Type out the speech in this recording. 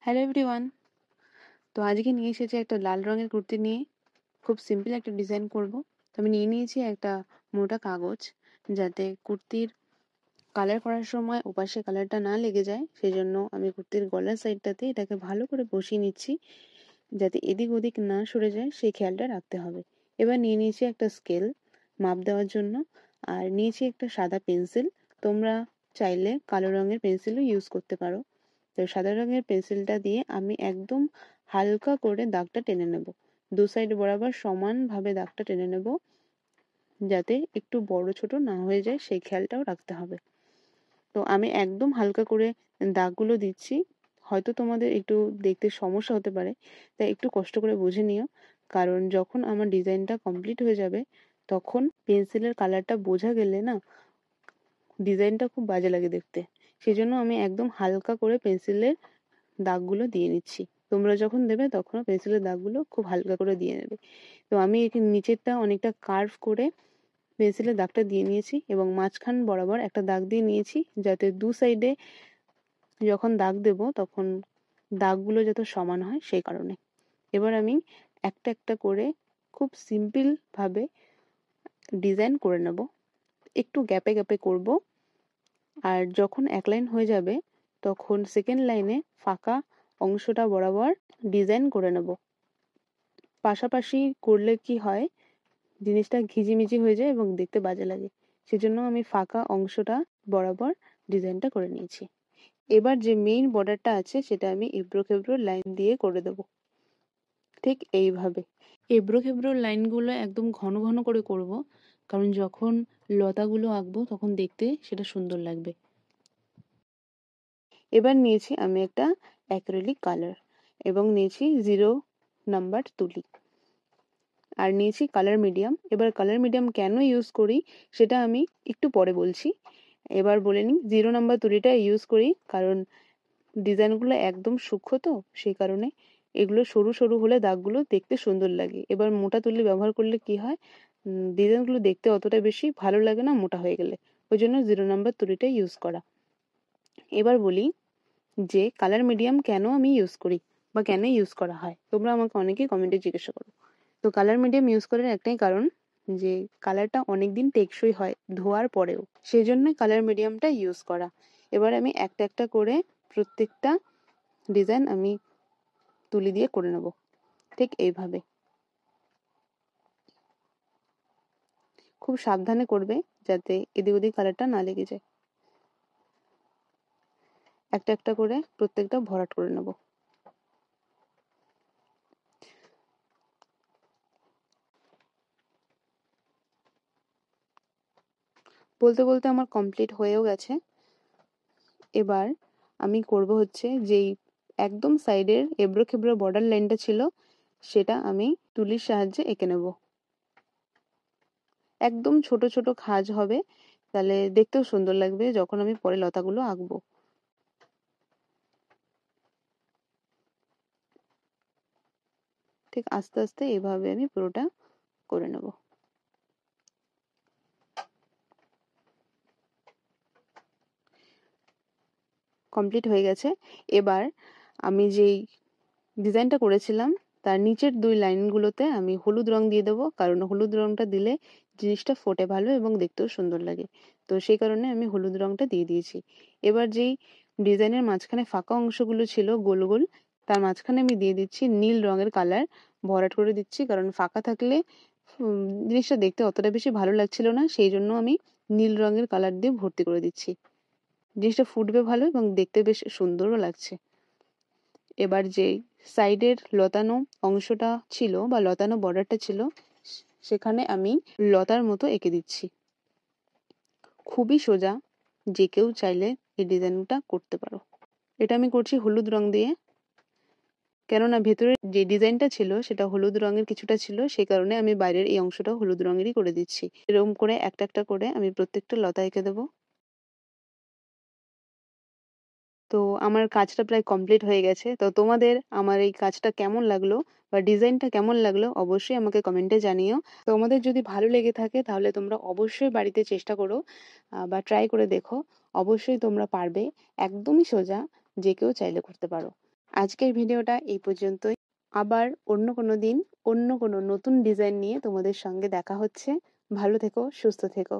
Hello everyone. তো আজকে নিয়ে এসেছি একটা লাল রঙের কুর্তি নিয়ে। খুব সিম্পল একটা ডিজাইন করব। তো আমি নিয়ে নিয়েছি একটা মোটা কাগজ, যাতে কুর্তির কালার করার সময় ওপাশে কালারটা না লেগে যায়। সেই জন্য আমি কুর্তির গলার সাইডটাতে এটাকে ভালো করে বসিয়ে নিচ্ছি, যাতে এদিক ওদিক না সরে যায় সেই খেয়ালটা রাখতে হবে। এবার নিয়ে নিয়েছি একটা স্কেল মাপ দেওয়ার জন্য, আর নিয়েছি একটা সাদা পেন্সিল। তোমরা চাইলে কালো রঙের পেন্সিলও ইউজ করতে পারো। তো সাদা রঙের পেন্সিলটা দিয়ে আমি একদম হালকা করে দাগটা টেনে নেব। দু সাইড বরাবর সমানভাবে দাগটা টেনে নেব, যাতে একটু বড় ছোট না হয়ে যায় সেই খেয়ালটাও রাখতে হবে। তো আমি একদম হালকা করে দাগগুলো দিচ্ছি। হয়তো তোমাদের একটু দেখতে সমস্যা হতে পারে, তাই একটু কষ্ট করে বুঝে নিও। কারণ যখন আমার ডিজাইনটা কমপ্লিট হয়ে যাবে, তখন পেন্সিলের কালারটা বোঝা গেলে না ডিজাইনটা খুব বাজে লাগে দেখতে। সেই জন্য আমি একদম হালকা করে পেন্সিলের দাগগুলো দিয়ে নিচ্ছি। তোমরা যখন দেবে তখনও পেন্সিলের দাগগুলো খুব হালকা করে দিয়ে নেবে। তো আমি এখানে নিচেরটা অনেকটা কার্ভ করে পেন্সিলের দাগটা দিয়ে নিয়েছি, এবং মাঝখান বরাবর একটা দাগ দিয়ে নিয়েছি, যাতে দু সাইডে যখন দাগ দেব তখন দাগগুলো যাতে সমান হয় সেই কারণে। এবার আমি একটা একটা করে খুব সিম্পল ভাবে ডিজাইন করে নেব। একটু গ্যাপে গ্যাপে করব, আর যখন এক লাইন হয়ে যাবে তখন সেকেন্ড লাইনে ফাঁকা অংশটা বরাবর ডিজাইন করে নেব। পাশাপাশি করলে কি হয়, জিনিসটা ঘিজিমিজি হয়ে যায় এবং দেখতে বাজে লাগে। সেজন্য আমি ফাঁকা অংশটা বরাবর ডিজাইনটা করে নিয়েছি। এবার যে মেইন বর্ডারটা আছে সেটা আমি এবড়ো খেবড়ো লাইন দিয়ে করে দেব, ঠিক এইভাবে। এবড়ো খেবড়ো লাইনগুলো একদম ঘন ঘন করে করব, কারণ যখন লতাগুলো আঁকবো তখন দেখতে সেটা সুন্দর লাগবে। এবার নিয়েছি আমি একটা অ্যাক্রিলিক কালার, এবং নিয়েছি 0 নাম্বার তুলি, আর নিয়েছি কালার মিডিয়াম। এবার কালার মিডিয়াম কেন ইউজ করি সেটা আমি একটু পরে বলছি। এবার বলে নিই, 0 নাম্বার তুলিটা ইউজ করি কারণ ডিজাইনগুলো একদম সূক্ষ্ম, তো সেই কারণে এগুলো সরু সরু হলে দাগগুলো দেখতে সুন্দর লাগে। এবার মোটা তুলি ব্যবহার করলে কি হয়, ডিজাইনগুলো দেখতে অতটা বেশি ভালো লাগে না মোটা হয়ে গেলে। ওই জন্য 0 নাম্বার তুলিটা ইউজ করা। এবার বলি যে কালার মিডিয়াম কেন আমি ইউজ করি বা কেন ইউজ করা হয়। তোমরা আমাকে অনেকেই কমেন্টে জিজ্ঞাসা করো। তো কালার মিডিয়াম ইউজ করার একটাই কারণ, যে কালারটা অনেকদিন টেকসই হয় ধোয়ার পরেও, সেই জন্য কালার মিডিয়ামটা ইউজ করা। এবার আমি একটা একটা করে প্রত্যেকটা ডিজাইন আমি তুলি দিয়ে করে নেব, ঠিক এইভাবে। খুব সাবধানে করবে, যাতে এদিক ওদিক কালারটা না লেগে যায়। একটা একটা করে প্রত্যেকটা ভরাট করে নেব। বলতে বলতে আমার কমপ্লিট হয়েও গেছে। এবার আমি করব হচ্ছে যেই একদম সাইডের এবড়ো খেবড়ো বর্ডার লাইনটা ছিল, সেটা আমি তুলির সাহায্যে এঁকে নেব। একদম ছোট ছোট খাঁজ হবে, তাহলে দেখতেও সুন্দর লাগবে যখন আমি পরে লতাগুলো আঁকবো। ঠিক আস্তে আস্তে এভাবে আমি পুরোটা করে নেব। কমপ্লিট হয়ে গেছে। এবার আমি যেই ডিজাইনটা করেছিলাম তার নিচের দুই লাইনগুলোতে আমি হলুদ রং দিয়ে দেবো, কারণ হলুদ রংটা দিলে জিনিসটা ফোটে ভালো এবং দেখতেও সুন্দর লাগে। তো সেই কারণে আমি হলুদ রংটা দিয়ে দিয়েছি। এবার যেই ডিজাইনের মাঝখানে ফাঁকা অংশগুলো ছিল গোল গোল, তার মাঝখানে আমি দিয়ে দিচ্ছি নীল রঙের কালার, ভরাট করে দিচ্ছি। কারণ ফাঁকা থাকলে জিনিসটা দেখতে অতটা বেশি ভালো লাগছিল না, সেই জন্য আমি নীল রঙের কালার দিয়ে ভর্তি করে দিচ্ছি। জিনিসটা ফুটবে ভালো এবং দেখতে বেশ সুন্দরও লাগছে। এবার যে সাইডের লতানো অংশটা ছিল বা লতানো বর্ডারটা ছিল, সেখানে আমি লতার মতো এঁকে দিচ্ছি। খুবই সোজা, যে কেউ চাইলে এই ডিজাইনটা করতে পারো। এটা আমি করছি হলুদ রং দিয়ে, কেননা ভেতরে যে ডিজাইনটা ছিল সেটা হলুদ রঙের কিছুটা ছিল, সেই কারণে আমি বাইরের এই অংশটা হলুদ রঙেরই করে দিচ্ছি। এরকম করে একটা একটা করে আমি প্রত্যেকটা লতা এঁকে দেবো। তো আমার কাজটা প্রায় কমপ্লিট হয়ে গেছে। তো তোমাদের আমার এই কাজটা কেমন লাগলো বা ডিজাইনটা কেমন লাগলো অবশ্যই আমাকে কমেন্টে জানিও। তোমাদের যদি ভালো লেগে থাকে তাহলে তোমরা অবশ্যই বাড়িতে চেষ্টা করো বা ট্রাই করে দেখো। অবশ্যই তোমরা পারবে, একদমই সোজা, যে কেউ চাইলে করতে পারো। আজকের ভিডিওটা এই পর্যন্তই। আবার অন্য কোনো দিন অন্য কোনো নতুন ডিজাইন নিয়ে তোমাদের সঙ্গে দেখা হচ্ছে। ভালো থেকো, সুস্থ থেকো।